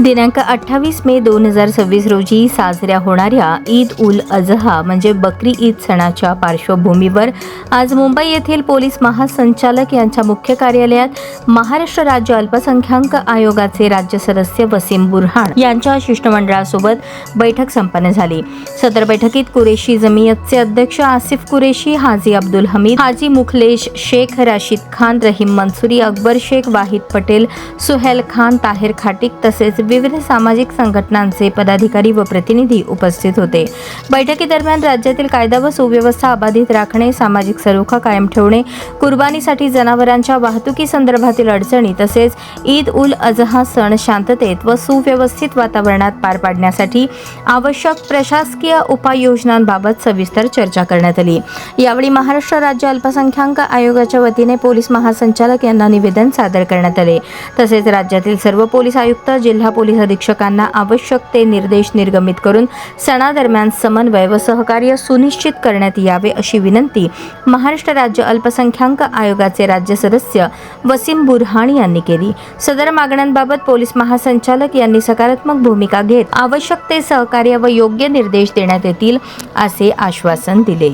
दिनांक 28 मे 2026 रोजी साजऱ्या होणाऱ्या ईद उल अजहा म्हणजे बकरी ईद सणाच्या पार्श्वभूमीवर आज मुंबई येथील पोलीस महासंचालक यांच्या मुख्य कार्यालयात महाराष्ट्र राज्य अल्पसंख्याक आयोगाचे राज्य सदस्य वसीम बुरहान यांच्या शिष्टमंडळासोबत बैठक संपन्न झाली। सदर बैठकीत कुरेशी जमियतचे अध्यक्ष आसिफ कुरेशी, हाजी अब्दुल हमीद, हाजी मुखलेश शेख, राशिद खान, रहीम मंसूरी, अकबर शेख, वाहिद पटेल, सुहेल खान, ताहिर खाटिक तसेच विविध सामाजिक संघटनांचे पदाधिकारी व प्रतिनिधी उपस्थित होते। बैठकीदरम्यान राज्यातील कायदा व सुव्यवस्था अबाधित राखणे, सामाजिक सलोखा कायम ठेवणे, कुर्बानीसाठी जनावरांच्या वाहतुकीसंदर्भातील अडचणी तसेच ईद उल अजहा सण शांततेत व सुव्यवस्थित वातावरणात पार पाडण्यासाठी आवश्यक प्रशासकीय उपाययोजनांबाबत सविस्तर चर्चा करण्यात आली। यावेळी महाराष्ट्र राज्य अल्पसंख्याक आयोगाच्या वतीने पोलीस महासंचालक यांना निवेदन सादर करण्यात आले। तसेच राज्यातील सर्व पोलीस आयुक्त, जिल्हा पोलीस अधीक्षकांना आवश्यक ते निर्देश निर्गमित करून सणादरम्यान समन्वय व सहकार्य सुनिश्चित करण्यात यावे अशी विनंती महाराष्ट्र राज्य अल्पसंख्याक आयोगाचे राज्य सदस्य वसीम बुरहान यांनी केली। सदर मागण्यांबाबत पोलीस महासंचालक यांनी सकारात्मक भूमिका घेत आवश्यक ते सहकार्य व योग्य निर्देश देण्यात येतील असे आश्वासन दिले।